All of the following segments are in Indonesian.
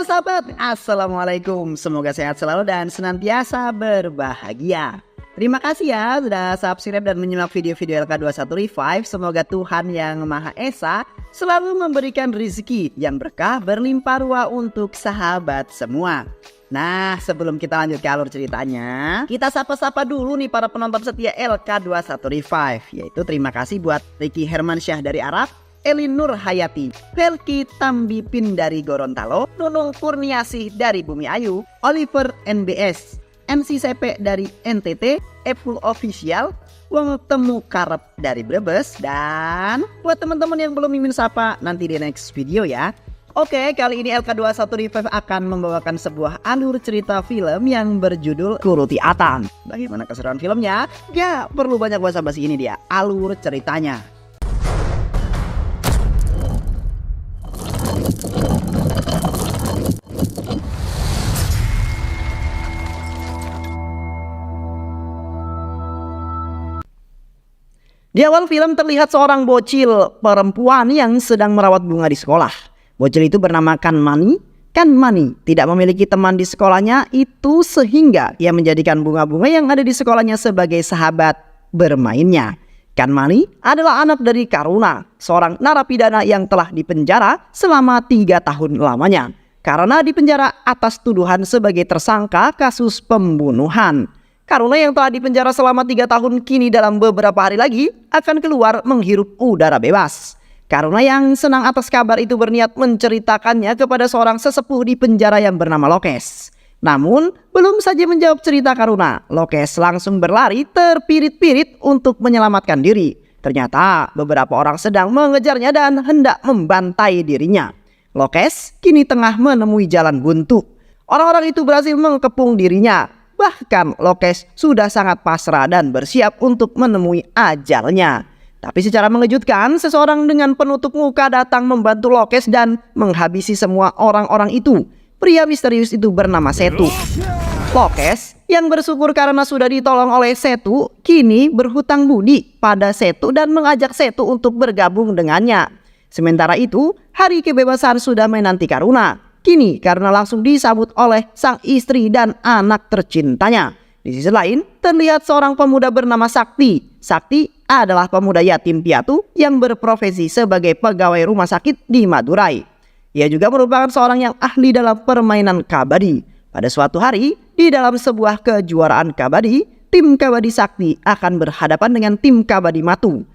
Halo sahabat, assalamualaikum. Semoga sehat selalu dan senantiasa berbahagia. Terima kasih ya sudah subscribe dan menyimak video-video LK21 Revive. Semoga Tuhan Yang Maha Esa selalu memberikan rezeki yang berkah berlimpah ruah untuk sahabat semua. Nah, sebelum kita lanjut ke alur ceritanya, kita sapa-sapa dulu nih para penonton setia LK21 Revive. Yaitu terima kasih buat Ricky Hermansyah dari Arab, Elin Nur Hayati, Velki Tambipin dari Gorontalo, Nunung Kurniasih dari Bumi Ayu, Oliver NBS, NCCP dari NTT, Apple Official, Wong Temu Karep dari Brebes, dan buat teman-teman yang belum mimin sapa nanti di next video ya. Oke, kali ini LK21 Revive akan membawakan sebuah alur cerita film yang berjudul Kuruti Atan. Bagaimana keseruan filmnya? Gak perlu banyak basa-basi, ini dia alur ceritanya. Di awal film terlihat seorang bocil perempuan yang sedang merawat bunga di sekolah. Bocil itu bernama Kanmani. Kanmani tidak memiliki teman di sekolahnya itu sehingga ia menjadikan bunga-bunga yang ada di sekolahnya sebagai sahabat bermainnya. Kanmani adalah anak dari Karuna, seorang narapidana yang telah dipenjara selama 3 tahun lamanya karena dipenjara atas tuduhan sebagai tersangka kasus pembunuhan. Karuna yang telah dipenjara selama 3 tahun kini dalam beberapa hari lagi akan keluar menghirup udara bebas. Karuna yang senang atas kabar itu berniat menceritakannya kepada seorang sesepuh di penjara yang bernama Lokes. Namun belum saja menjawab cerita Karuna, Lokes langsung berlari terpirit-pirit untuk menyelamatkan diri. Ternyata beberapa orang sedang mengejarnya dan hendak membantai dirinya. Lokes kini tengah menemui jalan buntu. Orang-orang itu berhasil mengepung dirinya. Bahkan Lokes sudah sangat pasrah dan bersiap untuk menemui ajalnya. Tapi secara mengejutkan, seseorang dengan penutup muka datang membantu Lokes dan menghabisi semua orang-orang itu. Pria misterius itu bernama Setu. Lokes yang bersyukur karena sudah ditolong oleh Setu, kini berhutang budi pada Setu dan mengajak Setu untuk bergabung dengannya. Sementara itu, hari kebebasan sudah menanti Karuna. Kini karena langsung disambut oleh sang istri dan anak tercintanya. Di sisi lain terlihat seorang pemuda bernama Sakti. Sakti adalah pemuda yatim piatu yang berprofesi sebagai pegawai rumah sakit di Madurai. Ia juga merupakan seorang yang ahli dalam permainan kabadi. Pada suatu hari di dalam sebuah kejuaraan kabadi, tim kabadi Sakti akan berhadapan dengan tim kabadi Matu.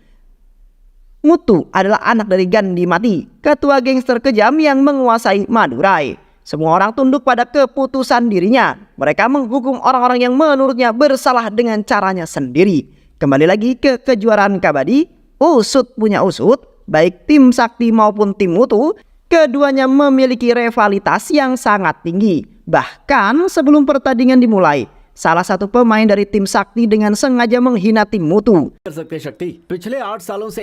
Mutu adalah anak dari Gandhi Mati, ketua gangster kejam yang menguasai Madurai. Semua orang tunduk pada keputusan dirinya. Mereka menghukum orang-orang yang menurutnya bersalah dengan caranya sendiri. Kembali lagi ke kejuaraan kabadi, usut punya usut, baik tim Sakti maupun tim Mutu, keduanya memiliki rivalitas yang sangat tinggi. Bahkan sebelum pertandingan dimulai, salah satu pemain dari tim Sakti dengan sengaja menghina tim Mutu.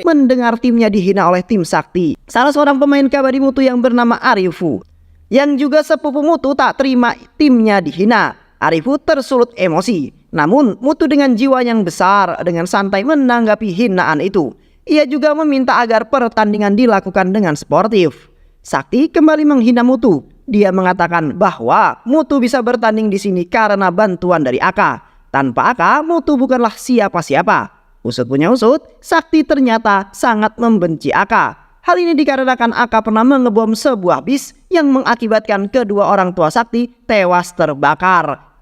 Mendengar timnya dihina oleh tim Sakti, salah seorang pemain kabadi Mutu yang bernama Arifu, yang juga sepupu Mutu, tak terima timnya dihina. Arifu tersulut emosi. Namun Mutu dengan jiwa yang besar dengan santai menanggapi hinaan itu. Ia juga meminta agar pertandingan dilakukan dengan sportif. Sakti kembali menghina Mutu. Dia mengatakan bahwa Mutu bisa bertanding di sini karena bantuan dari Aka. Tanpa Aka, Mutu bukanlah siapa-siapa. Usut punya usut, Sakti ternyata sangat membenci Aka. Hal ini dikarenakan Aka pernah mengebom sebuah bis yang mengakibatkan kedua orang tua Sakti tewas terbakar.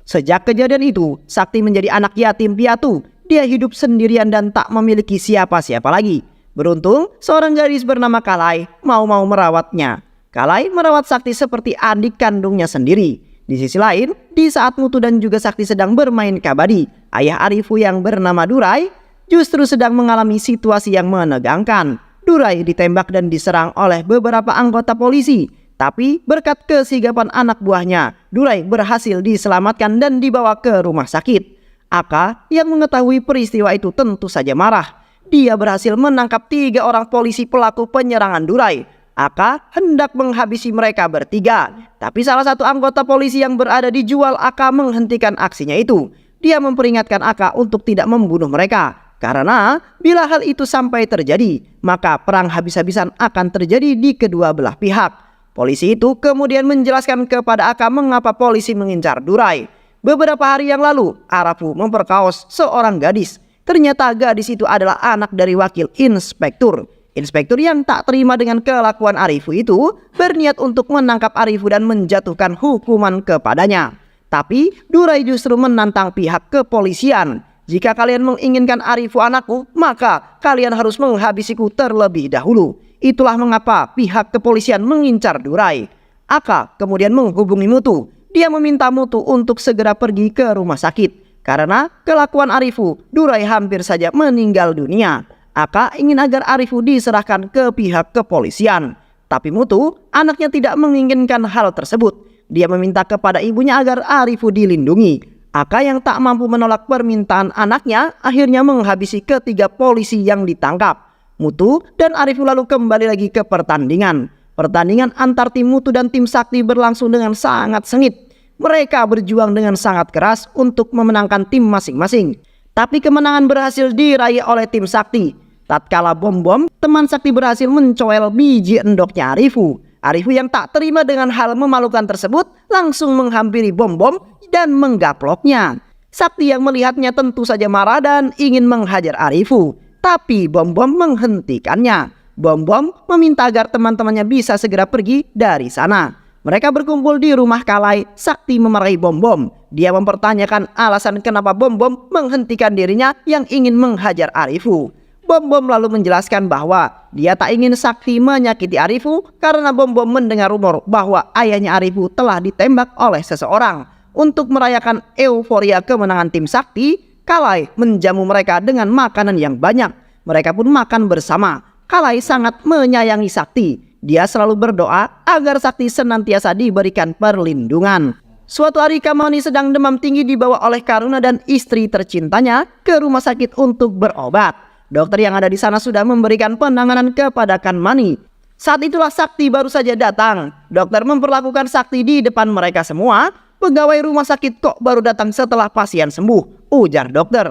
Sejak kejadian itu, Sakti menjadi anak yatim piatu. Dia hidup sendirian dan tak memiliki siapa-siapa lagi. Beruntung, seorang gadis bernama Kalai mau merawatnya. Kalai merawat Sakti seperti adik kandungnya sendiri. Di sisi lain, di saat Mutu dan juga Sakti sedang bermain kabadi, ayah Arifu yang bernama Durai justru sedang mengalami situasi yang menegangkan. Durai ditembak dan diserang oleh beberapa anggota polisi. Tapi berkat kesigapan anak buahnya, Durai berhasil diselamatkan dan dibawa ke rumah sakit. Aka yang mengetahui peristiwa itu tentu saja marah. Dia berhasil menangkap 3 orang polisi pelaku penyerangan Durai. Aka hendak menghabisi mereka bertiga. Tapi salah satu anggota polisi yang berada di jual Aka menghentikan aksinya itu. Dia memperingatkan Aka untuk tidak membunuh mereka. Karena bila hal itu sampai terjadi, maka perang habis-habisan akan terjadi di kedua belah pihak. Polisi itu kemudian menjelaskan kepada Aka mengapa polisi mengincar Durai. Beberapa hari yang lalu, Arafu memperkaos seorang gadis. Ternyata gadis itu adalah anak dari wakil inspektur. Inspektur yang tak terima dengan kelakuan Arifu itu berniat untuk menangkap Arifu dan menjatuhkan hukuman kepadanya. Tapi Durai justru menantang pihak kepolisian. Jika kalian menginginkan Arifu anakku, maka kalian harus menghabisiku terlebih dahulu. Itulah mengapa pihak kepolisian mengincar Durai. Aka kemudian menghubungi Mutu. Dia meminta Mutu untuk segera pergi ke rumah sakit. Karena kelakuan Arifu, Durai hampir saja meninggal dunia. Aka ingin agar Arifu diserahkan ke pihak kepolisian. Tapi Mutu, anaknya tidak menginginkan hal tersebut. Dia meminta kepada ibunya agar Arifu dilindungi. Aka yang tak mampu menolak permintaan anaknya akhirnya menghabisi ketiga polisi yang ditangkap. Mutu dan Arifu lalu kembali lagi ke pertandingan. Pertandingan antar tim Mutu dan tim Sakti berlangsung dengan sangat sengit. Mereka berjuang dengan sangat keras untuk memenangkan tim masing-masing. Tapi kemenangan berhasil diraih oleh tim Sakti. Tatkala Bom-Bom, teman Sakti berhasil mencoel biji endoknya Arifu. Arifu yang tak terima dengan hal memalukan tersebut langsung menghampiri Bom-Bom dan menggaploknya. Sakti yang melihatnya tentu saja marah dan ingin menghajar Arifu. Tapi Bom-Bom menghentikannya. Bom-Bom meminta agar teman-temannya bisa segera pergi dari sana. Mereka berkumpul di rumah Kalai. Sakti memarahi Bom-Bom. Dia mempertanyakan alasan kenapa Bom-Bom menghentikan dirinya yang ingin menghajar Arifu. Bom-Bom lalu menjelaskan bahwa dia tak ingin Sakti menyakiti Arifu karena Bom-Bom mendengar rumor bahwa ayahnya Arifu telah ditembak oleh seseorang. Untuk merayakan euforia kemenangan tim Sakti, Kalai menjamu mereka dengan makanan yang banyak. Mereka pun makan bersama. Kalai sangat menyayangi Sakti. Dia selalu berdoa agar Sakti senantiasa diberikan perlindungan. Suatu hari Kamani sedang demam tinggi dibawa oleh Karuna dan istri tercintanya ke rumah sakit untuk berobat. Dokter yang ada di sana sudah memberikan penanganan kepada Kanmani. Saat itulah Sakti baru saja datang. Dokter memperlakukan Sakti di depan mereka semua. Pegawai rumah sakit kok baru datang setelah pasien sembuh, ujar dokter.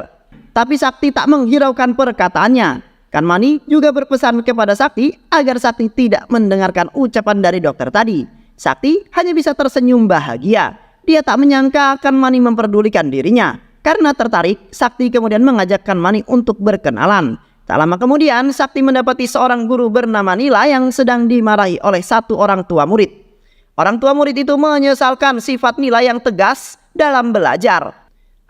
Tapi Sakti tak menghiraukan perkataannya. Kanmani juga berpesan kepada Sakti agar Sakti tidak mendengarkan ucapan dari dokter tadi. Sakti hanya bisa tersenyum bahagia. Dia tak menyangka Kanmani memperdulikan dirinya. Karena tertarik, Sakti kemudian mengajak Kanmani untuk berkenalan. Tak lama kemudian, Sakti mendapati seorang guru bernama Nila yang sedang dimarahi oleh satu orang tua murid. Orang tua murid itu menyesalkan sifat Nila yang tegas dalam belajar.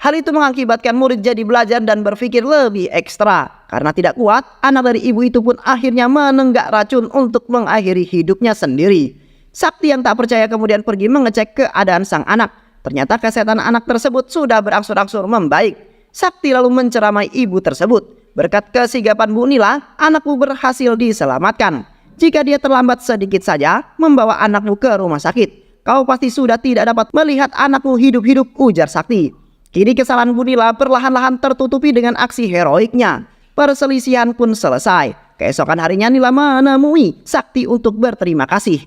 Hal itu mengakibatkan murid jadi belajar dan berpikir lebih ekstra. Karena tidak kuat, anak dari ibu itu pun akhirnya menenggak racun untuk mengakhiri hidupnya sendiri. Sakti yang tak percaya kemudian pergi mengecek keadaan sang anak. Ternyata kesehatan anak tersebut sudah berangsur-angsur membaik. Sakti lalu menceramai ibu tersebut. Berkat kesigapan Bu Nila, anakmu berhasil diselamatkan. Jika dia terlambat sedikit saja membawa anakmu ke rumah sakit, kau pasti sudah tidak dapat melihat anakmu hidup-hidup, ujar Sakti. Kini kesalahan Bu Nila perlahan-lahan tertutupi dengan aksi heroiknya. Perselisihan pun selesai. Keesokan harinya Nila menemui Sakti untuk berterima kasih.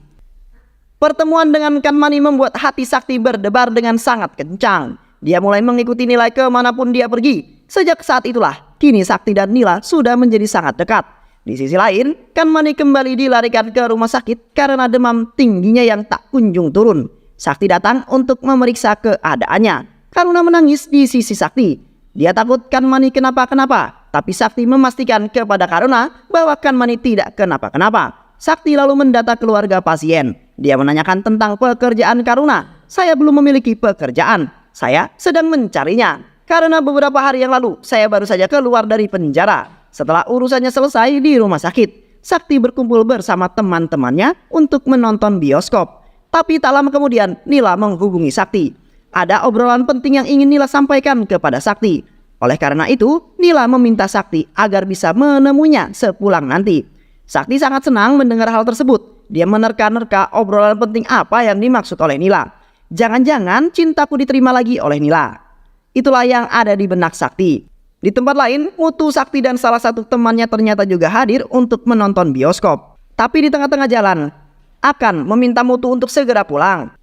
Pertemuan dengan Kanmani membuat hati Sakti berdebar dengan sangat kencang. Dia mulai mengikuti Nila kemanapun dia pergi. Sejak saat itulah, kini Sakti dan Nila sudah menjadi sangat dekat. Di sisi lain, Kanmani kembali dilarikan ke rumah sakit karena demam tingginya yang tak kunjung turun. Sakti datang untuk memeriksa keadaannya. Karuna menangis di sisi Sakti. Dia takut Kanmani kenapa-kenapa. Tapi Sakti memastikan kepada Karuna bahwa Kanmani tidak kenapa-kenapa. Sakti lalu mendata keluarga pasien. Dia menanyakan tentang pekerjaan Karuna. Saya belum memiliki pekerjaan. Saya sedang mencarinya. Karena beberapa hari yang lalu saya baru saja keluar dari penjara. Setelah urusannya selesai di rumah sakit, Sakti berkumpul bersama teman-temannya untuk menonton bioskop. Tapi tak lama kemudian Nila menghubungi Sakti. Ada obrolan penting yang ingin Nila sampaikan kepada Sakti. Oleh karena itu, Nila meminta Sakti agar bisa menemuinya sepulang nanti. Sakti sangat senang mendengar hal tersebut. Dia menerka-nerka obrolan penting apa yang dimaksud oleh Nila. Jangan-jangan cintaku diterima lagi oleh Nila. Itulah yang ada di benak Sakti. Di tempat lain, Mutu, Sakti dan salah satu temannya ternyata juga hadir untuk menonton bioskop. Tapi di tengah-tengah jalan, akan meminta Mutu untuk segera pulang.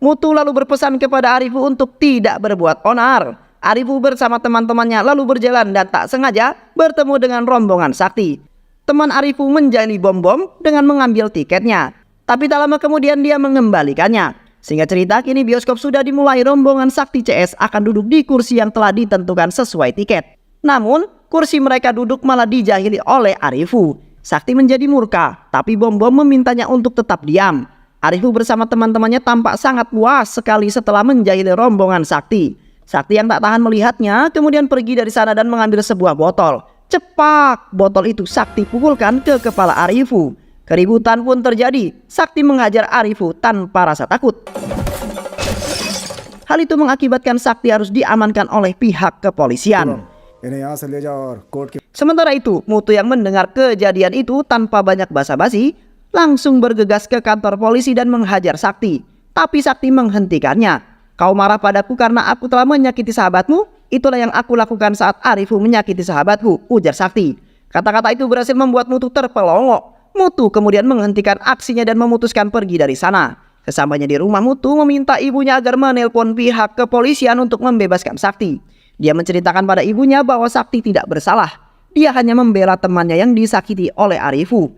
Mutu lalu berpesan kepada Arifu untuk tidak berbuat onar. Arifu bersama teman-temannya lalu berjalan dan tak sengaja bertemu dengan rombongan Sakti. Teman Arifu menjali Bom-Bom dengan mengambil tiketnya. Tapi tak lama kemudian dia mengembalikannya. Singkat cerita, kini bioskop sudah dimulai, rombongan Sakti CS akan duduk di kursi yang telah ditentukan sesuai tiket. Namun, kursi mereka duduk malah dijahili oleh Arifu. Sakti menjadi murka, tapi Bom-Bom memintanya untuk tetap diam. Arifu bersama teman-temannya tampak sangat puas sekali setelah menjahili rombongan Sakti. Sakti yang tak tahan melihatnya kemudian pergi dari sana dan mengambil sebuah botol. Cepat, botol itu Sakti pukulkan ke kepala Arifu. Keributan pun terjadi. Sakti menghajar Arifu tanpa rasa takut. Hal itu mengakibatkan Sakti harus diamankan oleh pihak kepolisian. Sementara itu, Mutu yang mendengar kejadian itu tanpa banyak basa-basi langsung bergegas ke kantor polisi dan menghajar Sakti. Tapi Sakti menghentikannya. Kau marah padaku karena aku telah menyakiti sahabatmu? Itulah yang aku lakukan saat Arifu menyakiti sahabatku, ujar Sakti. Kata-kata itu berhasil membuat Mutu terpelongok. Mutu kemudian menghentikan aksinya dan memutuskan pergi dari sana. Sesampainya di rumah, Mutu meminta ibunya agar menelpon pihak kepolisian untuk membebaskan Sakti. Dia menceritakan pada ibunya bahwa Sakti tidak bersalah. Dia hanya membela temannya yang disakiti oleh Arifu.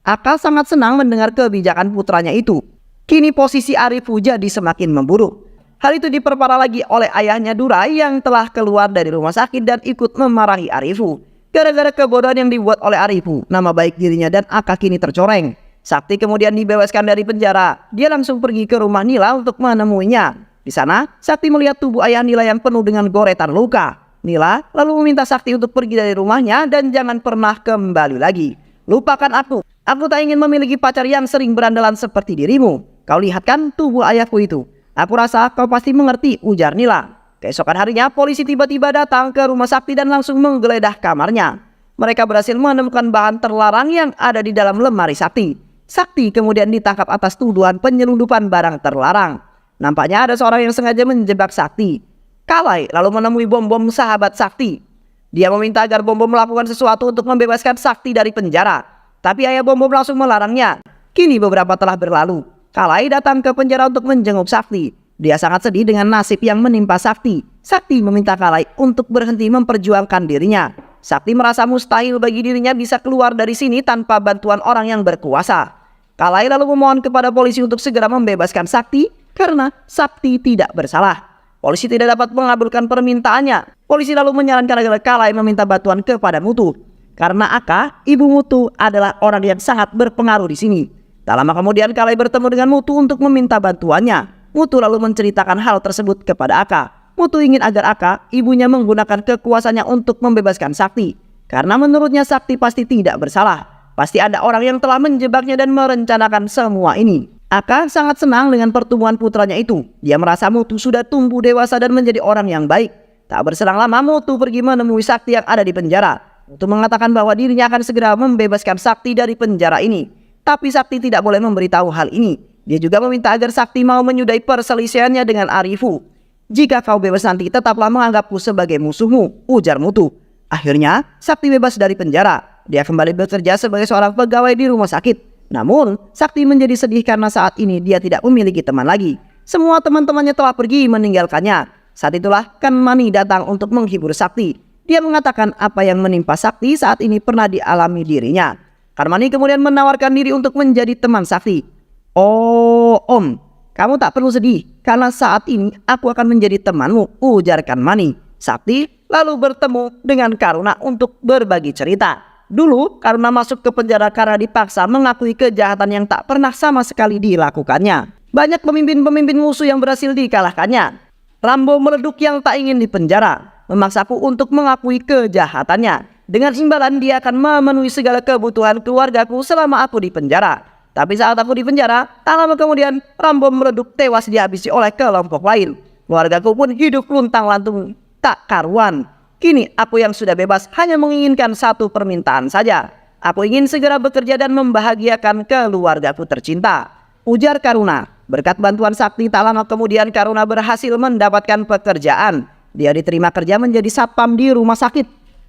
Aka sangat senang mendengar kebijakan putranya itu. Kini posisi Arifu jadi semakin memburuk. Hal itu diperparah lagi oleh ayahnya Durai yang telah keluar dari rumah sakit dan ikut memarahi Arifu. Gara-gara kebodohan yang dibuat oleh Arifu, nama baik dirinya dan Aka kini tercoreng. Sakti kemudian dibebaskan dari penjara. Dia langsung pergi ke rumah Nila untuk menemuinya. Di sana, Sakti melihat tubuh ayah Nila yang penuh dengan goretan luka. Nila lalu meminta Sakti untuk pergi dari rumahnya dan jangan pernah kembali lagi. Lupakan aku. Aku tak ingin memiliki pacar yang sering berandalan seperti dirimu. Kau lihat kan tubuh ayahku itu? Aku rasa kau pasti mengerti, ujar Nila. Keesokan harinya, polisi tiba-tiba datang ke rumah Sakti dan langsung menggeledah kamarnya. Mereka berhasil menemukan bahan terlarang yang ada di dalam lemari Sakti. Sakti kemudian ditangkap atas tuduhan penyelundupan barang terlarang. Nampaknya ada seorang yang sengaja menjebak Sakti. Kalai lalu menemui Bom-Bom, sahabat Sakti. Dia meminta agar Bom-Bom melakukan sesuatu untuk membebaskan Sakti dari penjara. Tapi ayah Bom-Bom langsung melarangnya. Kini beberapa telah berlalu. Kalai datang ke penjara untuk menjenguk Sakti. Dia sangat sedih dengan nasib yang menimpa Sakti. Sakti meminta Kalai untuk berhenti memperjuangkan dirinya. Sakti merasa mustahil bagi dirinya bisa keluar dari sini tanpa bantuan orang yang berkuasa. Kalai lalu memohon kepada polisi untuk segera membebaskan Sakti karena Sakti tidak bersalah. Polisi tidak dapat mengabulkan permintaannya. Polisi lalu menyarankan agar Kalai meminta bantuan kepada Mutu. Karena Aka, ibu Mutu adalah orang yang sangat berpengaruh di sini. Tak lama kemudian Kalai bertemu dengan Mutu untuk meminta bantuannya. Mutu lalu menceritakan hal tersebut kepada Aka. Mutu ingin agar Aka, ibunya, menggunakan kekuasaannya untuk membebaskan Sakti. Karena menurutnya Sakti pasti tidak bersalah. Pasti ada orang yang telah menjebaknya dan merencanakan semua ini. Aka sangat senang dengan pertumbuhan putranya itu. Dia merasa Mutu sudah tumbuh dewasa dan menjadi orang yang baik. Tak berselang lama Mutu pergi menemui Sakti yang ada di penjara. Mutu mengatakan bahwa dirinya akan segera membebaskan Sakti dari penjara ini. Tapi Sakti tidak boleh memberitahu hal ini. Dia juga meminta agar Sakti mau menyudahi perselisihannya dengan Arifu. Jika kau bebas nanti, tetaplah menganggapku sebagai musuhmu, ujar Mutu. Akhirnya, Sakti bebas dari penjara. Dia kembali bekerja sebagai seorang pegawai di rumah sakit. Namun, Sakti menjadi sedih karena saat ini dia tidak memiliki teman lagi. Semua teman-temannya telah pergi meninggalkannya. Saat itulah Kan Mani datang untuk menghibur Sakti. Dia mengatakan apa yang menimpa Sakti saat ini pernah dialami dirinya. Kan Mani kemudian menawarkan diri untuk menjadi teman Sakti. Oh Om, kamu tak perlu sedih karena saat ini aku akan menjadi temanmu, ujar Kan Mani. Sakti lalu bertemu dengan Karuna untuk berbagi cerita. Dulu Karuna masuk ke penjara karena dipaksa mengakui kejahatan yang tak pernah sama sekali dilakukannya. Banyak pemimpin-pemimpin musuh yang berhasil dikalahkannya. Rambo meleduk yang tak ingin dipenjara, memaksaku untuk mengakui kejahatannya. Dengan imbalan dia akan memenuhi segala kebutuhan keluargaku selama aku di penjara. Tapi saat aku di penjara, tak lama kemudian Rambo meleduk tewas dihabisi oleh kelompok lain. Keluargaku pun hidup luntang-lantung tak karuan. Kini aku yang sudah bebas hanya menginginkan satu permintaan saja. Aku ingin segera bekerja dan membahagiakan keluargaku tercinta, ujar Karuna. Berkat bantuan Sakti, tak lama kemudian Karuna berhasil mendapatkan pekerjaan. Dia diterima kerja menjadi satpam di rumah sakit.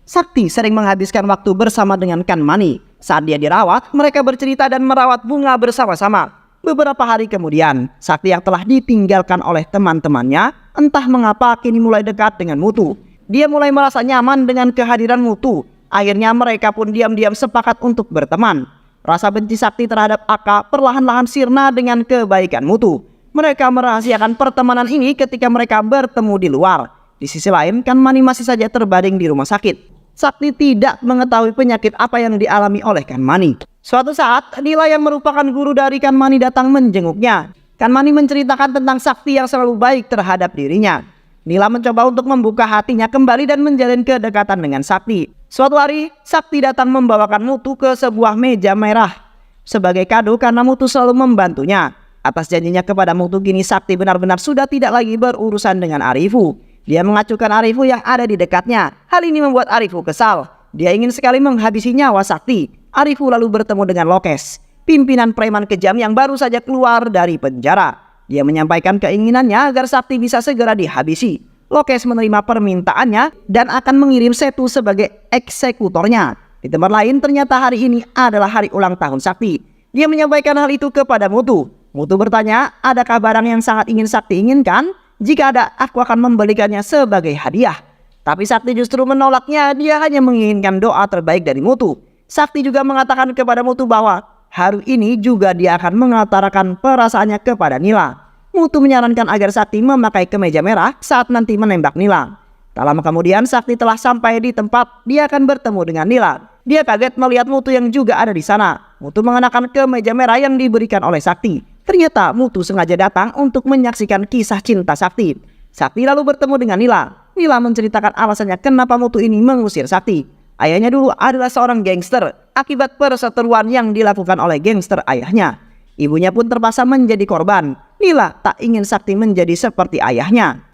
Sakti sering menghabiskan waktu bersama dengan Kan Mani. Saat dia dirawat, mereka bercerita dan merawat bunga bersama-sama. Beberapa hari kemudian, Sakti yang telah ditinggalkan oleh teman-temannya, entah mengapa kini mulai dekat dengan Mutu. Dia mulai merasa nyaman dengan kehadiran Mutu. Akhirnya mereka pun diam-diam sepakat untuk berteman. Rasa benci Sakti terhadap Aka perlahan-lahan sirna dengan kebaikan Mutu. Mereka merahasiakan pertemanan ini ketika mereka bertemu di luar. Di sisi lain, Kanmani masih saja terbaring di rumah sakit. Sakti tidak mengetahui penyakit apa yang dialami oleh Kanmani. Suatu saat, Nila yang merupakan guru dari Kanmani datang menjenguknya. Kanmani menceritakan tentang Sakti yang selalu baik terhadap dirinya. Nila mencoba untuk membuka hatinya kembali dan menjalin kedekatan dengan Sakti. Suatu hari, Sakti datang membawakan Mutu ke sebuah meja merah sebagai kado karena Mutu selalu membantunya. Atas janjinya kepada Mutu, kini Sakti benar-benar sudah tidak lagi berurusan dengan Arifu. Dia mengacuhkan Arifu yang ada di dekatnya. Hal ini membuat Arifu kesal. Dia ingin sekali menghabisi nyawa Sakti. Arifu lalu bertemu dengan Lokes, pimpinan preman kejam yang baru saja keluar dari penjara. Dia menyampaikan keinginannya agar Sakti bisa segera dihabisi. Lokes menerima permintaannya dan akan mengirim Setu sebagai eksekutornya. Di tempat lain, ternyata hari ini adalah hari ulang tahun Sakti. Dia menyampaikan hal itu kepada Mutu. Mutu bertanya, adakah barang yang sangat ingin Sakti inginkan? Jika ada, aku akan membelikannya sebagai hadiah. Tapi Sakti justru menolaknya. Dia hanya menginginkan doa terbaik dari Mutu. Sakti juga mengatakan kepada Mutu bahwa hari ini juga dia akan mengutarakan perasaannya kepada Nila. Mutu menyarankan agar Sakti memakai kemeja merah saat nanti menembak Nila. Tak lama kemudian Sakti telah sampai di tempat dia akan bertemu dengan Nila. Dia kaget melihat Mutu yang juga ada di sana. Mutu mengenakan kemeja merah yang diberikan oleh Sakti. Ternyata Mutu sengaja datang untuk menyaksikan kisah cinta Sakti. Sakti lalu bertemu dengan Nila. Nila menceritakan alasannya kenapa Mutu ini mengusir Sakti. Ayahnya dulu adalah seorang gangster akibat perseteruan yang dilakukan oleh gangster ayahnya. Ibunya pun terpaksa menjadi korban. Nila tak ingin Sakti menjadi seperti ayahnya.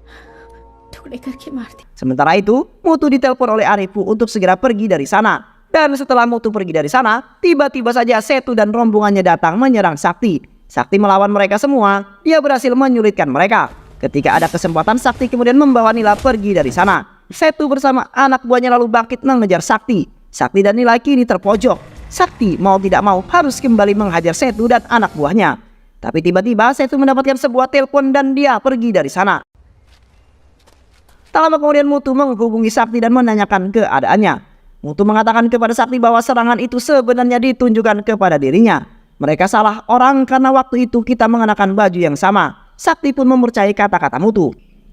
Sementara itu, Mutu ditelepon oleh Arifu untuk segera pergi dari sana. Dan setelah Mutu pergi dari sana, tiba-tiba saja Setu dan rombongannya datang menyerang Sakti. Sakti melawan mereka semua. Dia berhasil menyulitkan mereka. Ketika ada kesempatan, Sakti kemudian membawa Nila pergi dari sana. Setu bersama anak buahnya lalu bangkit mengejar Sakti. Sakti dan Nila kini terpojok. Sakti mau tidak mau harus kembali menghajar Setu dan anak buahnya. Tapi tiba-tiba Setu mendapatkan sebuah telepon dan dia pergi dari sana. Tak lama kemudian Mutu menghubungi Sakti dan menanyakan keadaannya. Mutu mengatakan kepada Sakti bahwa serangan itu sebenarnya ditunjukkan kepada dirinya. Mereka salah orang karena waktu itu kita mengenakan baju yang sama. Sakti pun mempercayai kata-kata Mutu.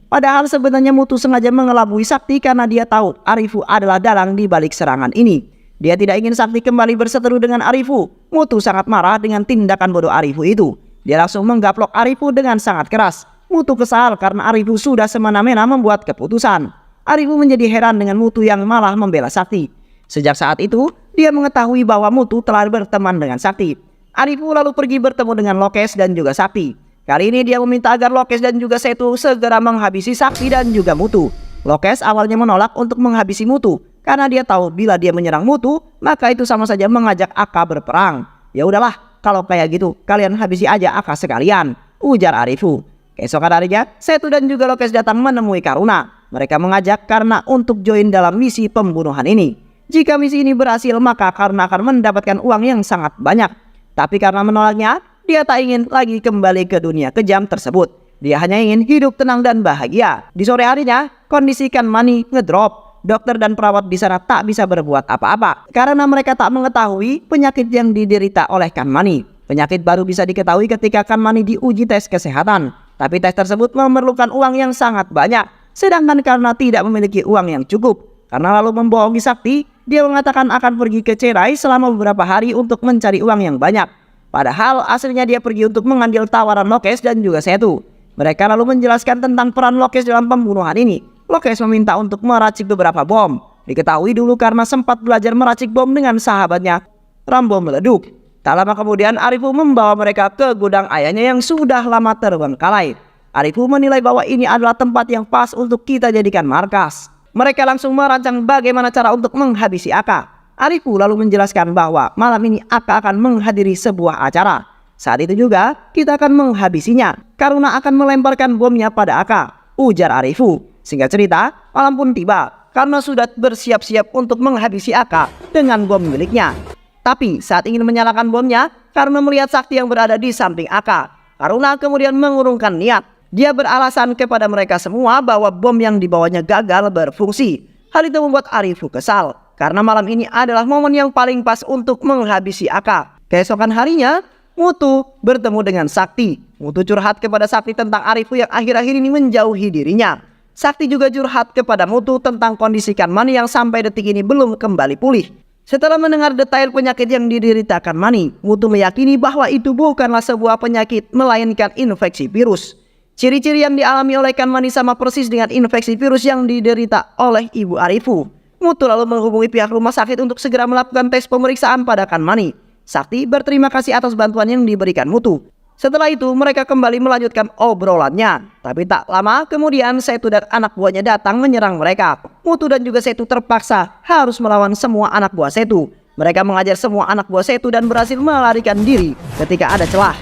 Padahal sebenarnya Mutu sengaja mengelabui Sakti karena dia tahu Arifu adalah dalang di balik serangan ini. Dia tidak ingin Sakti kembali berseteru dengan Arifu. Mutu sangat marah dengan tindakan bodoh Arifu itu. Dia langsung menggaplok Arifu dengan sangat keras. Mutu kesal karena Arifu sudah semena-mena membuat keputusan. Arifu menjadi heran dengan Mutu yang malah membela Sakti. Sejak saat itu, dia mengetahui bahwa Mutu telah berteman dengan Sakti. Arifu lalu pergi bertemu dengan Lokes dan juga Sakti. Kali ini dia meminta agar Lokes dan juga Setu segera menghabisi Sakti dan juga Mutu. Lokes awalnya menolak untuk menghabisi Mutu karena dia tahu bila dia menyerang Mutu, maka itu sama saja mengajak Aka berperang. Ya udahlah, kalau kayak gitu kalian habisi aja Aka sekalian, ujar Arifu. Keesokan harinya, Setu dan juga Lokes datang menemui Karuna. Mereka mengajak Karna untuk join dalam misi pembunuhan ini. Jika misi ini berhasil, maka Karna akan mendapatkan uang yang sangat banyak. Tapi karena menolaknya, dia tak ingin lagi kembali ke dunia kejam tersebut. Dia hanya ingin hidup tenang dan bahagia. Di sore harinya, kondisi Kanmani ngedrop. Dokter dan perawat di sana tak bisa berbuat apa-apa karena mereka tak mengetahui penyakit yang diderita oleh Kanmani. Penyakit baru bisa diketahui ketika Kanmani diuji tes kesehatan. Tapi tes tersebut memerlukan uang yang sangat banyak. Sedangkan karena tidak memiliki uang yang cukup, karena lalu membohongi Sakti, dia mengatakan akan pergi ke Cerai selama beberapa hari untuk mencari uang yang banyak. Padahal aslinya dia pergi untuk mengambil tawaran Lokes dan juga Setu. Mereka lalu menjelaskan tentang peran Lokes dalam pembunuhan ini. Lokes meminta untuk meracik beberapa bom. Diketahui dulu karena sempat belajar meracik bom dengan sahabatnya, Rambo meleduk. Tak lama kemudian Arifu membawa mereka ke gudang ayahnya yang sudah lama terbengkalai. Arifu menilai bahwa ini adalah tempat yang pas untuk kita jadikan markas. Mereka langsung merancang bagaimana cara untuk menghabisi Aka. Arifu lalu menjelaskan bahwa malam ini Aka akan menghadiri sebuah acara. Saat itu juga kita akan menghabisinya karena akan melemparkan bomnya pada Aka, ujar Arifu. Singkat cerita, malam pun tiba karena sudah bersiap-siap untuk menghabisi Aka dengan bom miliknya. Tapi saat ingin menyalakan bomnya, karena melihat Sakti yang berada di samping Aka, Karuna kemudian mengurungkan niat. Dia beralasan kepada mereka semua bahwa bom yang dibawanya gagal berfungsi. Hal itu membuat Arifu kesal karena malam ini adalah momen yang paling pas untuk menghabisi Aka. Keesokan harinya, Mutu bertemu dengan Sakti. Mutu curhat kepada Sakti tentang Arifu yang akhir-akhir ini menjauhi dirinya. Sakti juga curhat kepada Mutu tentang kondisi Kanmani yang sampai detik ini belum kembali pulih. Setelah mendengar detail penyakit yang diderita Kanmani, Mutu meyakini bahwa itu bukanlah sebuah penyakit melainkan infeksi virus. Ciri-ciri yang dialami oleh Kanmani sama persis dengan infeksi virus yang diderita oleh Ibu Arifu. Mutu lalu menghubungi pihak rumah sakit untuk segera melakukan tes pemeriksaan pada Kanmani. Sakti berterima kasih atas bantuan yang diberikan Mutu. Setelah itu mereka kembali melanjutkan obrolannya. Tapi tak lama kemudian Setu dan anak buahnya datang menyerang mereka. Mutu dan juga Setu terpaksa harus melawan semua anak buah Setu. Mereka mengajar semua anak buah Setu dan berhasil melarikan diri ketika ada celah.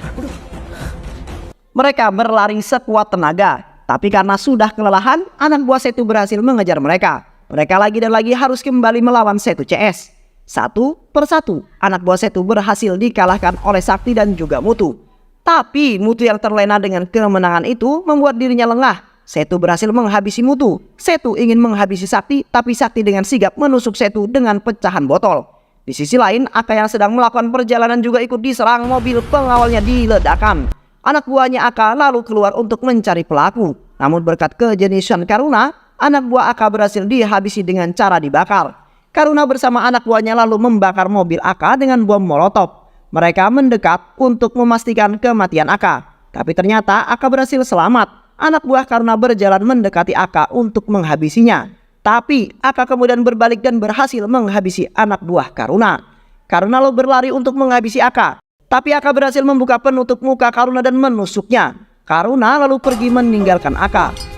Mereka berlari sekuat tenaga. Tapi karena sudah kelelahan, anak buah Setu berhasil mengejar mereka. Mereka lagi dan lagi harus kembali melawan Setu CS. Satu persatu, anak buah Setu berhasil dikalahkan oleh Sakti dan juga Mutu. Tapi Mutu yang terlena dengan kemenangan itu membuat dirinya lengah. Setu berhasil menghabisi Mutu. Setu ingin menghabisi Sakti, tapi Sakti dengan sigap menusuk Setu dengan pecahan botol. Di sisi lain, Aka yang sedang melakukan perjalanan juga ikut diserang mobil pengawalnya diledakkan. Anak buahnya Aka lalu keluar untuk mencari pelaku. Namun berkat kejeniusan Karuna, anak buah Aka berhasil dihabisi dengan cara dibakar. Karuna bersama anak buahnya lalu membakar mobil Aka dengan bom molotov. Mereka mendekat untuk memastikan kematian Aka. Tapi ternyata Aka berhasil selamat. Anak buah Karuna berjalan mendekati Aka untuk menghabisinya. Tapi Aka kemudian berbalik dan berhasil menghabisi anak buah Karuna. Karuna lalu berlari untuk menghabisi Aka. Tapi Aka berhasil membuka penutup muka Karuna dan menusuknya. Karuna lalu pergi meninggalkan Aka.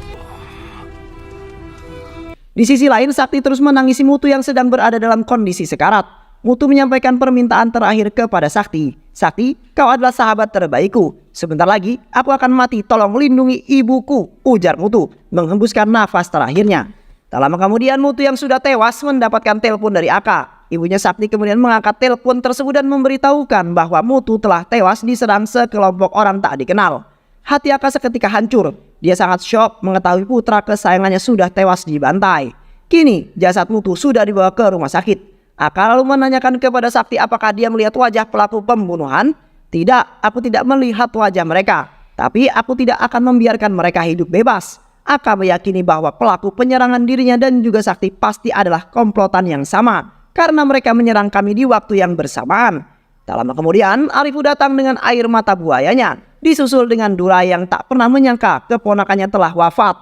Di sisi lain, Sakti terus menangisi Mutu yang sedang berada dalam kondisi sekarat. Mutu menyampaikan permintaan terakhir kepada Sakti. Sakti, kau adalah sahabat terbaikku. Sebentar lagi aku akan mati, tolong lindungi ibuku, ujar Mutu menghembuskan nafas terakhirnya. Tak lama kemudian Mutu yang sudah tewas mendapatkan telepon dari Aka. Ibunya Sakti kemudian mengangkat telepon tersebut dan memberitahukan bahwa Mutu telah tewas diserang sekelompok orang tak dikenal. Hati Aka seketika hancur. Dia sangat syok mengetahui putra kesayangannya sudah tewas dibantai. Kini jasad Mutu sudah dibawa ke rumah sakit. Aka lalu menanyakan kepada Sakti apakah dia melihat wajah pelaku pembunuhan. Tidak, aku tidak melihat wajah mereka. Tapi aku tidak akan membiarkan mereka hidup bebas. Aka meyakini bahwa pelaku penyerangan dirinya dan juga Sakti pasti adalah komplotan yang sama. Karena mereka menyerang kami di waktu yang bersamaan. Tak lama kemudian Arifu datang dengan air mata buayanya. Disusul dengan Durai yang tak pernah menyangka keponakannya telah wafat.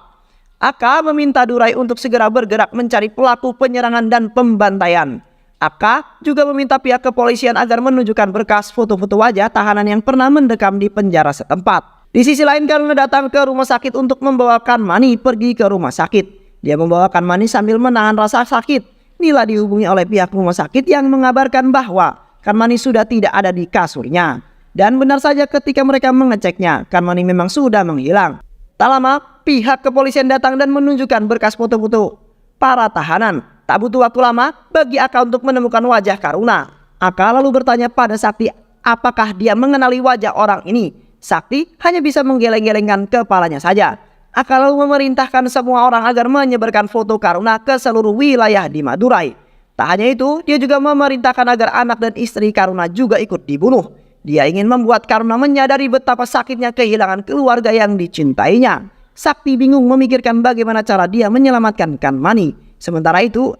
Aka meminta Durai untuk segera bergerak mencari pelaku penyerangan dan pembantaian. Aka juga meminta pihak kepolisian agar menunjukkan berkas foto-foto wajah tahanan yang pernah mendekam di penjara setempat. Di sisi lain Karuna datang ke rumah sakit untuk membawa Kanmani pergi ke rumah sakit. Dia membawa Kanmani sambil menahan rasa sakit. Nila dihubungi oleh pihak rumah sakit yang mengabarkan bahwa Kanmani sudah tidak ada di kasurnya. Dan benar saja ketika mereka mengeceknya, Kanmani memang sudah menghilang. Tak lama, pihak kepolisian datang dan menunjukkan berkas foto-foto para tahanan. Tak butuh waktu lama bagi Aka untuk menemukan wajah Karuna. Aka lalu bertanya pada Sakti apakah dia mengenali wajah orang ini. Sakti hanya bisa menggeleng-gelengkan kepalanya saja. Aka lalu memerintahkan semua orang agar menyebarkan foto Karuna ke seluruh wilayah di Madurai. Tak hanya itu, dia juga memerintahkan agar anak dan istri Karuna juga ikut dibunuh. Dia ingin membuat Karuna menyadari betapa sakitnya kehilangan keluarga yang dicintainya. Sakti bingung memikirkan bagaimana cara dia menyelamatkan Kanmani. Sementara itu,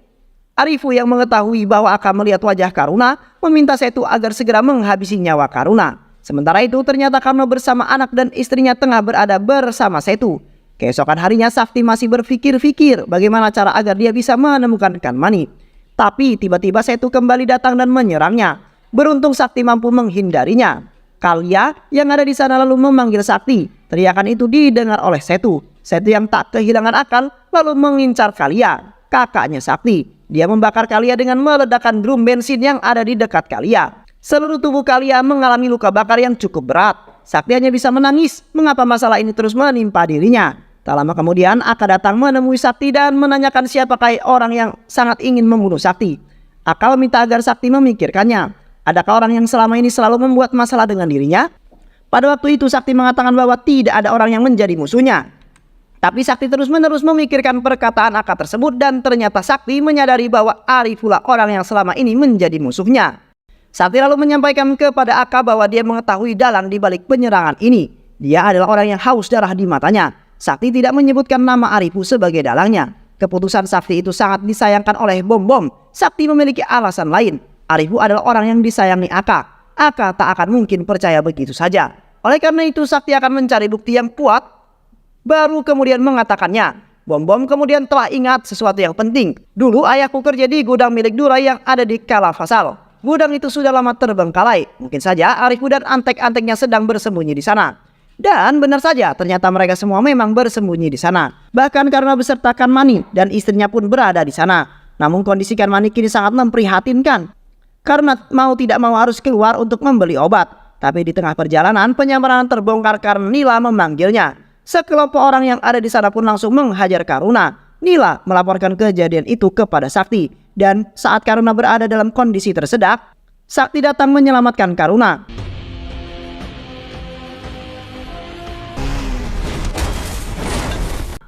Arifu yang mengetahui bahwa akan melihat wajah Karuna meminta Setu agar segera menghabisi nyawa Karuna. Sementara itu ternyata Karuna bersama anak dan istrinya tengah berada bersama Setu. Keesokan harinya Sakti masih berpikir-pikir bagaimana cara agar dia bisa menemukan Kanmani. Tapi tiba-tiba Setu kembali datang dan menyerangnya. Beruntung Sakti mampu menghindarinya. Kalia yang ada di sana lalu memanggil Sakti. Teriakan itu didengar oleh Setu. Setu yang tak kehilangan akal lalu mengincar Kalia, kakaknya Sakti. Dia membakar Kalia dengan meledakkan drum bensin yang ada di dekat Kalia. Seluruh tubuh Kalia mengalami luka bakar yang cukup berat. Sakti hanya bisa menangis mengapa masalah ini terus menimpa dirinya. Tak lama kemudian Aka datang menemui Sakti dan menanyakan siapakah orang yang sangat ingin membunuh Sakti. Aka meminta agar Sakti memikirkannya. Adakah orang yang selama ini selalu membuat masalah dengan dirinya? Pada waktu itu Sakti mengatakan bahwa tidak ada orang yang menjadi musuhnya. Tapi Sakti terus-menerus memikirkan perkataan Aka tersebut dan ternyata Sakti menyadari bahwa Arifulah orang yang selama ini menjadi musuhnya. Sakti lalu menyampaikan kepada Aka bahwa dia mengetahui dalang di balik penyerangan ini. Dia adalah orang yang haus darah di matanya. Sakti tidak menyebutkan nama Arifu sebagai dalangnya. Keputusan Sakti itu sangat disayangkan oleh Bom Bom. Sakti memiliki alasan lain. Arifu adalah orang yang disayangi Aka. Aka tak akan mungkin percaya begitu saja. Oleh karena itu Sakti akan mencari bukti yang kuat, baru kemudian mengatakannya. Bom Bom kemudian telah ingat sesuatu yang penting. Dulu ayahku kerja di gudang milik Durai yang ada di Kalafasal. Gudang itu sudah lama terbengkalai. Mungkin saja Arifu dan antek-anteknya sedang bersembunyi di sana. Dan benar saja, ternyata mereka semua memang bersembunyi di sana. Bahkan karena beserta Kan Mani dan istrinya pun berada di sana. Namun kondisi Kan Mani kini sangat memprihatinkan. Karena mau tidak mau harus keluar untuk membeli obat. Tapi di tengah perjalanan penyamaran terbongkar karena Nila memanggilnya. Sekelompok orang yang ada di sana pun langsung menghajar Karuna. Nila melaporkan kejadian itu kepada Sakti. Dan saat Karuna berada dalam kondisi tersedak, Sakti datang menyelamatkan Karuna.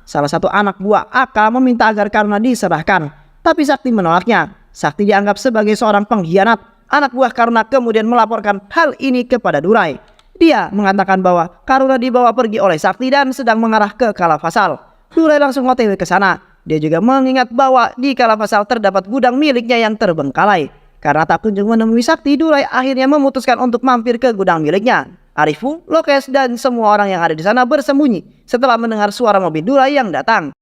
Salah satu anak buah Aka meminta agar Karuna diserahkan, tapi Sakti menolaknya. Sakti dianggap sebagai seorang pengkhianat. Anak buah Karuna kemudian melaporkan hal ini kepada Durai. Dia mengatakan bahwa Karuna dibawa pergi oleh Sakti dan sedang mengarah ke Kalafasal. Durai langsung OTW ke sana. Dia juga mengingat bahwa di Kalafasal terdapat gudang miliknya yang terbengkalai. Karena tak kunjung menemui Sakti, Durai akhirnya memutuskan untuk mampir ke gudang miliknya. Arifu, Lokes, dan semua orang yang ada di sana bersembunyi setelah mendengar suara mobil Durai yang datang.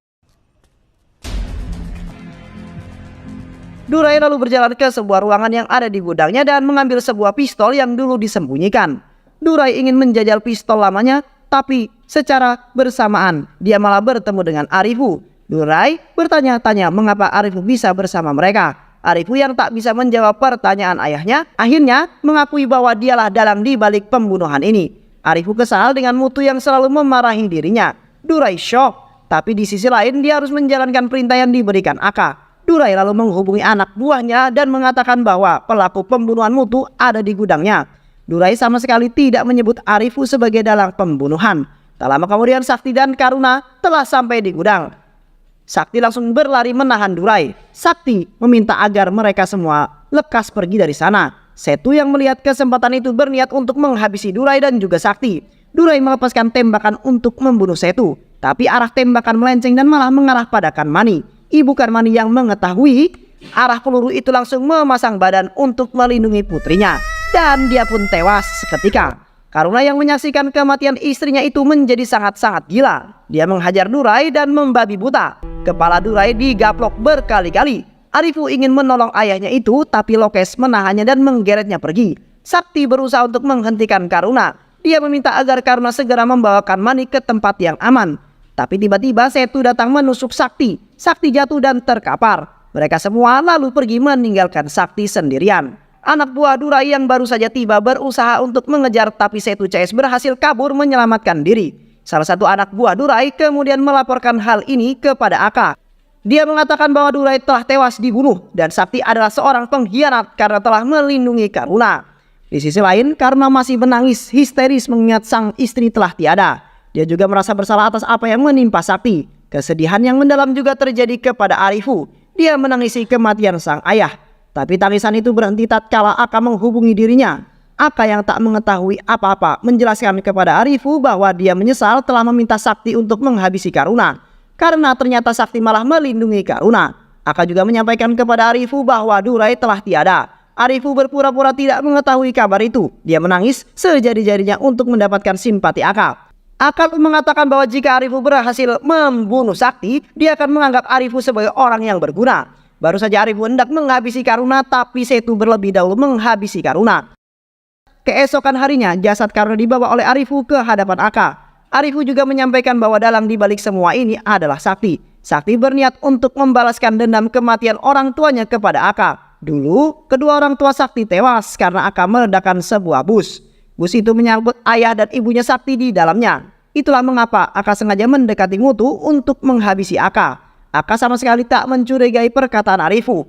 Durai lalu berjalan ke sebuah ruangan yang ada di gudangnya dan mengambil sebuah pistol yang dulu disembunyikan. Durai ingin menjajal pistol lamanya, tapi secara bersamaan dia malah bertemu dengan Arifu. Durai bertanya-tanya mengapa Arifu bisa bersama mereka. Arifu yang tak bisa menjawab pertanyaan ayahnya akhirnya mengakui bahwa dialah dalang di balik pembunuhan ini. Arifu kesal dengan Mutu yang selalu memarahi dirinya. Durai shock, tapi di sisi lain dia harus menjalankan perintah yang diberikan Aka. Durai lalu menghubungi anak buahnya dan mengatakan bahwa pelaku pembunuhan Mutu ada di gudangnya. Durai sama sekali tidak menyebut Arifu sebagai dalang pembunuhan. Tak lama kemudian Sakti dan Karuna telah sampai di gudang. Sakti langsung berlari menahan Durai. Sakti meminta agar mereka semua lekas pergi dari sana. Setu yang melihat kesempatan itu berniat untuk menghabisi Durai dan juga Sakti. Durai melepaskan tembakan untuk membunuh Setu, tapi arah tembakan melenceng dan malah mengarah pada Kan Mani. Ibu Kan Mani yang mengetahui arah peluru itu langsung memasang badan untuk melindungi putrinya. Dan dia pun tewas seketika. Karuna yang menyaksikan kematian istrinya itu menjadi sangat-sangat gila. Dia menghajar Durai dan membabi buta. Kepala Durai digaplok berkali-kali. Arifu ingin menolong ayahnya itu, tapi Lokes menahannya dan menggeretnya pergi. Sakti berusaha untuk menghentikan Karuna. Dia meminta agar Karuna segera membawa Kan Mani ke tempat yang aman. Tapi tiba-tiba Setu datang menusuk Sakti. Sakti jatuh dan terkapar. Mereka semua lalu pergi meninggalkan Sakti sendirian. Anak buah Durai yang baru saja tiba berusaha untuk mengejar, tapi Setu CS berhasil kabur menyelamatkan diri. Salah satu anak buah Durai kemudian melaporkan hal ini kepada Aka. Dia mengatakan bahwa Durai telah tewas dibunuh dan Sakti adalah seorang pengkhianat karena telah melindungi Karuna. Di sisi lain, Karuna masih menangis histeris mengingat sang istri telah tiada. Dia juga merasa bersalah atas apa yang menimpa Sakti. Kesedihan yang mendalam juga terjadi kepada Arifu. Dia menangisi kematian sang ayah. Tapi tangisan itu berhenti tatkala Aka menghubungi dirinya. Aka yang tak mengetahui apa-apa menjelaskan kepada Arifu bahwa dia menyesal telah meminta Sakti untuk menghabisi Karuna. Karena ternyata Sakti malah melindungi Karuna. Aka juga menyampaikan kepada Arifu bahwa Durai telah tiada. Arifu berpura-pura tidak mengetahui kabar itu. Dia menangis sejadi-jadinya untuk mendapatkan simpati Aka. Aka mengatakan bahwa jika Arifu berhasil membunuh Sakti, dia akan menganggap Arifu sebagai orang yang berguna. Baru saja Arifu hendak menghabisi Karuna, tapi Setu berlebih dahulu menghabisi Karuna. Keesokan harinya, jasad Karuna dibawa oleh Arifu ke hadapan Aka. Arifu juga menyampaikan bahwa dalang dibalik semua ini adalah Sakti. Sakti berniat untuk membalaskan dendam kematian orang tuanya kepada Aka. Dulu, kedua orang tua Sakti tewas karena Aka meledakkan sebuah bus. Bus itu menyangkut ayah dan ibunya Sakti di dalamnya. Itulah mengapa Aka sengaja mendekati Mutu untuk menghabisi Aka. Aka sama sekali tak mencurigai perkataan Arifu.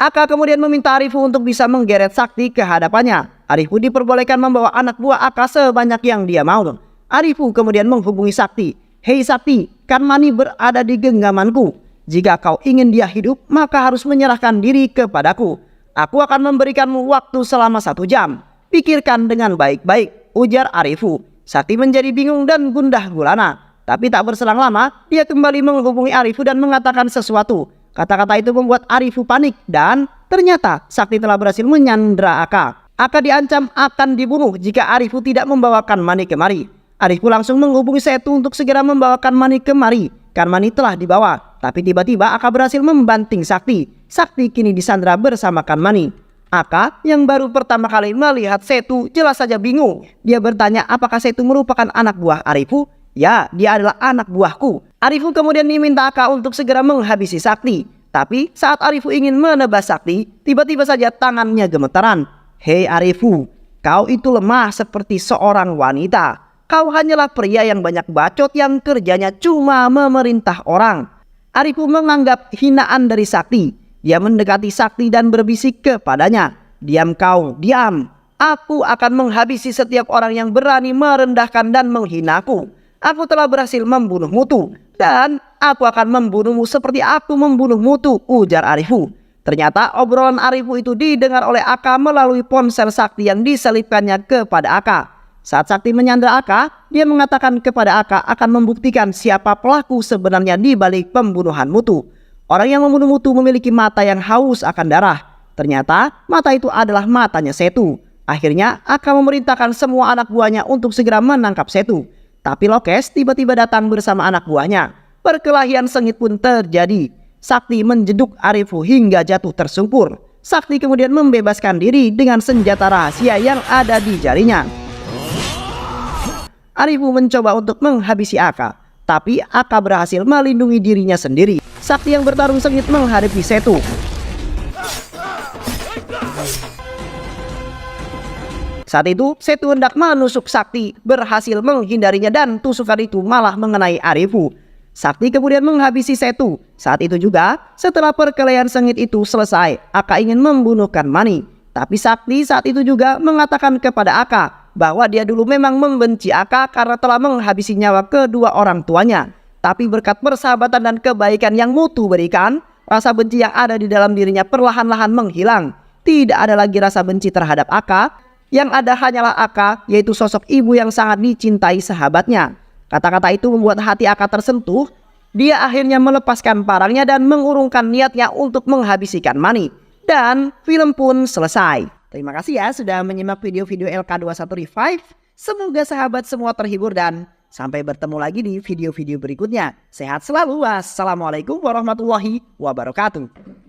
Aka kemudian meminta Arifu untuk bisa menggeret Sakti ke hadapannya. Arifu diperbolehkan membawa anak buah Aka sebanyak yang dia mau. Arifu kemudian menghubungi Sakti. Hei Sakti, Kan Mani berada di genggamanku. Jika kau ingin dia hidup, maka harus menyerahkan diri kepadaku. Aku akan memberikanmu waktu selama 1 jam. Pikirkan dengan baik-baik, ujar Arifu. Sakti menjadi bingung dan gundah gulana. Tapi tak berselang lama, dia kembali menghubungi Arifu dan mengatakan sesuatu. Kata-kata itu membuat Arifu panik dan ternyata Sakti telah berhasil menyandra Aka. Aka diancam akan dibunuh jika Arifu tidak membawakan Mani kemari. Arifu langsung menghubungi Setu untuk segera membawakan Mani kemari. Kan Mani telah dibawa, tapi tiba-tiba Aka berhasil membanting Sakti. Sakti kini disandra bersama Kan Mani. Aka yang baru pertama kali melihat Setu jelas saja bingung. Dia bertanya apakah Setu merupakan anak buah Arifu. Ya, dia adalah anak buahku. Arifu kemudian diminta Aka untuk segera menghabisi Sakti. Tapi saat Arifu ingin menebas Sakti, tiba-tiba saja tangannya gemetaran. Hei Arifu, kau itu lemah seperti seorang wanita. Kau hanyalah pria yang banyak bacot yang kerjanya cuma memerintah orang. Arifu menganggap hinaan dari Sakti. Dia mendekati Sakti dan berbisik kepadanya. Diam kau, diam. Aku akan menghabisi setiap orang yang berani merendahkan dan menghinaku. Aku telah berhasil membunuh Mutu. Dan aku akan membunuhmu seperti aku membunuh Mutu, ujar Arifu. Ternyata obrolan Arifu itu didengar oleh Aka melalui ponsel Sakti yang diselipkannya kepada Aka. Saat Sakti menyandra Aka, dia mengatakan kepada Aka akan membuktikan siapa pelaku sebenarnya di balik pembunuhan Mutu. Orang yang membunuh Mutu memiliki mata yang haus akan darah. Ternyata mata itu adalah matanya Setu. Akhirnya Aka memerintahkan semua anak buahnya untuk segera menangkap Setu. Tapi Lokes tiba-tiba datang bersama anak buahnya. Perkelahian sengit pun terjadi. Sakti menjeduk Arifu hingga jatuh tersungkur. Sakti kemudian membebaskan diri dengan senjata rahasia yang ada di jarinya. Arifu mencoba untuk menghabisi Aka, tapi Aka berhasil melindungi dirinya sendiri. Sakti yang bertarung sengit menghadapi Setu. Saat itu Setu hendak menusuk Sakti, berhasil menghindarinya dan tusukan itu malah mengenai Arifu. Sakti kemudian menghabisi Setu. Saat itu juga setelah perkelahian sengit itu selesai, Aka ingin membunuh Kan Mani. Tapi Sakti saat itu juga mengatakan kepada Aka bahwa dia dulu memang membenci Aka karena telah menghabisi nyawa kedua orang tuanya. Tapi berkat persahabatan dan kebaikan yang Mutu berikan, rasa benci yang ada di dalam dirinya perlahan-lahan menghilang. Tidak ada lagi rasa benci terhadap Aka. Yang ada hanyalah Aka, yaitu sosok ibu yang sangat dicintai sahabatnya. Kata-kata itu membuat hati Aka tersentuh. Dia akhirnya melepaskan parangnya dan mengurungkan niatnya untuk menghabisi Kan Mani. Dan film pun selesai. Terima kasih ya sudah menyimak video-video LK21 Revive. Semoga sahabat semua terhibur dan sampai bertemu lagi di video-video berikutnya. Sehat selalu. Wassalamualaikum warahmatullahi wabarakatuh.